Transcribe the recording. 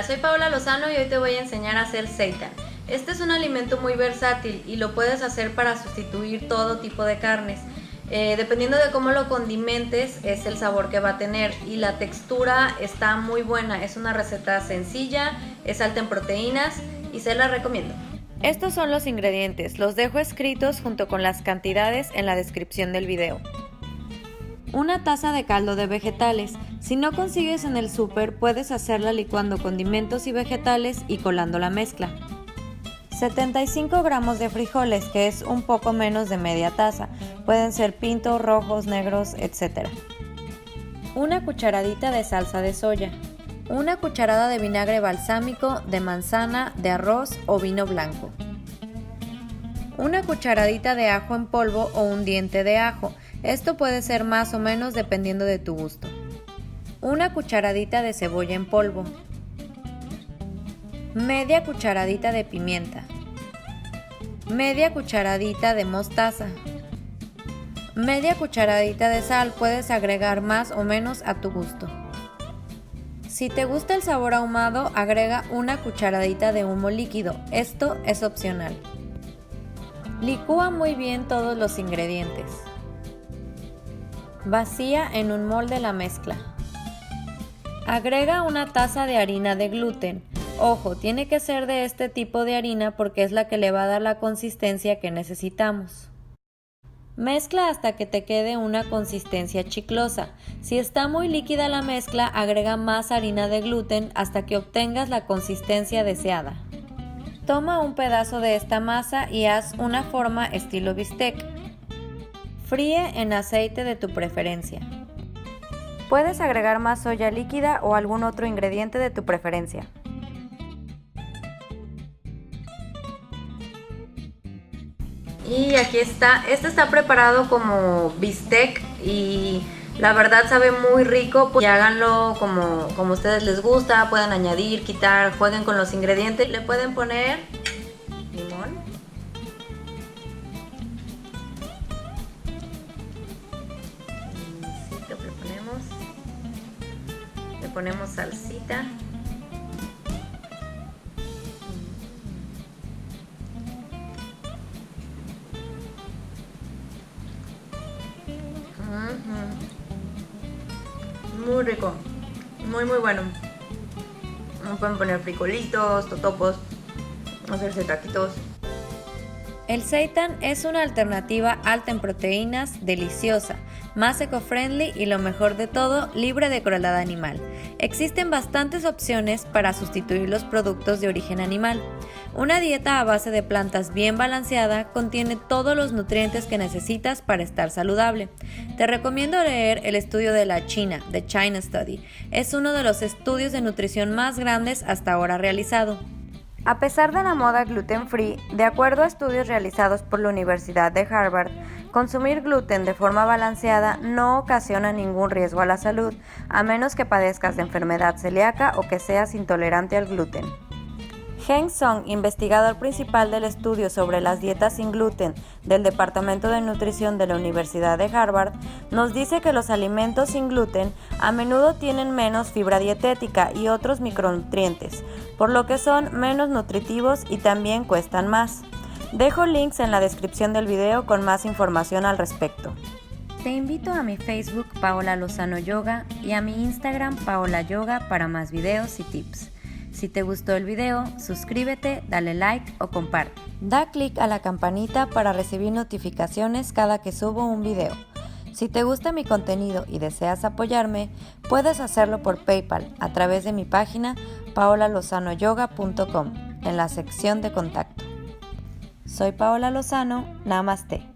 soy Paola Lozano y hoy te voy a enseñar a hacer seitan. Este es un alimento muy versátil y lo puedes hacer para sustituir todo tipo de carnes. Dependiendo de cómo lo condimentes es el sabor que va a tener y la textura está muy buena. Es una receta sencilla, es alta en proteínas y se la recomiendo. Estos son los ingredientes, los dejo escritos junto con las cantidades en la descripción del video. Una taza de caldo de vegetales. Si no consigues en el súper, puedes hacerla licuando condimentos y vegetales y colando la mezcla. 75 gramos de frijoles, que es un poco menos de media taza. Pueden ser pintos, rojos, negros, etc. Una cucharadita de salsa de soya. Una cucharada de vinagre balsámico, de manzana, de arroz o vino blanco. Una cucharadita de ajo en polvo o un diente de ajo. Esto puede ser más o menos dependiendo de tu gusto. Una cucharadita de cebolla en polvo. Media cucharadita de pimienta. Media cucharadita de mostaza. Media cucharadita de sal, puedes agregar más o menos a tu gusto. Si te gusta el sabor ahumado, agrega una cucharadita de humo líquido. Esto es opcional. Licúa muy bien todos los ingredientes. Vacía en un molde la mezcla. Agrega una taza de harina de gluten. Ojo, tiene que ser de este tipo de harina porque es la que le va a dar la consistencia que necesitamos. Mezcla hasta que te quede una consistencia chiclosa. Si está muy líquida la mezcla, agrega más harina de gluten hasta que obtengas la consistencia deseada. Toma un pedazo de esta masa y haz una forma estilo bistec. Fríe en aceite de tu preferencia. Puedes agregar más soya líquida o algún otro ingrediente de tu preferencia. Y aquí está, este está preparado como bistec y la verdad sabe muy rico. Y háganlo como a ustedes les gusta, pueden añadir, quitar, jueguen con los ingredientes. Le pueden poner limón. Le ponemos salsita. Muy rico, muy bueno. Pueden poner frijolitos, totopos, hacerse taquitos. El seitan es una alternativa alta en proteínas, deliciosa, más eco-friendly y lo mejor de todo, libre de crueldad animal. Existen bastantes opciones para sustituir los productos de origen animal. Una dieta a base de plantas bien balanceada contiene todos los nutrientes que necesitas para estar saludable. Te recomiendo leer el estudio de la China, The China Study. Es uno de los estudios de nutrición más grandes hasta ahora realizado. A pesar de la moda gluten free, de acuerdo a estudios realizados por la Universidad de Harvard, consumir gluten de forma balanceada no ocasiona ningún riesgo a la salud, a menos que padezcas de enfermedad celíaca o que seas intolerante al gluten. Heng Song, investigador principal del estudio sobre las dietas sin gluten del Departamento de Nutrición de la Universidad de Harvard, nos dice que los alimentos sin gluten a menudo tienen menos fibra dietética y otros micronutrientes, por lo que son menos nutritivos y también cuestan más. Dejo links en la descripción del video con más información al respecto. Te invito a mi Facebook Paola Lozano Yoga y a mi Instagram Paola Yoga para más videos y tips. Si te gustó el video, suscríbete, dale like o comparte. Da clic a la campanita para recibir notificaciones cada que subo un video. Si te gusta mi contenido y deseas apoyarme, puedes hacerlo por PayPal a través de mi página paolalozanoyoga.com en la sección de contacto. Soy Paola Lozano, Namaste.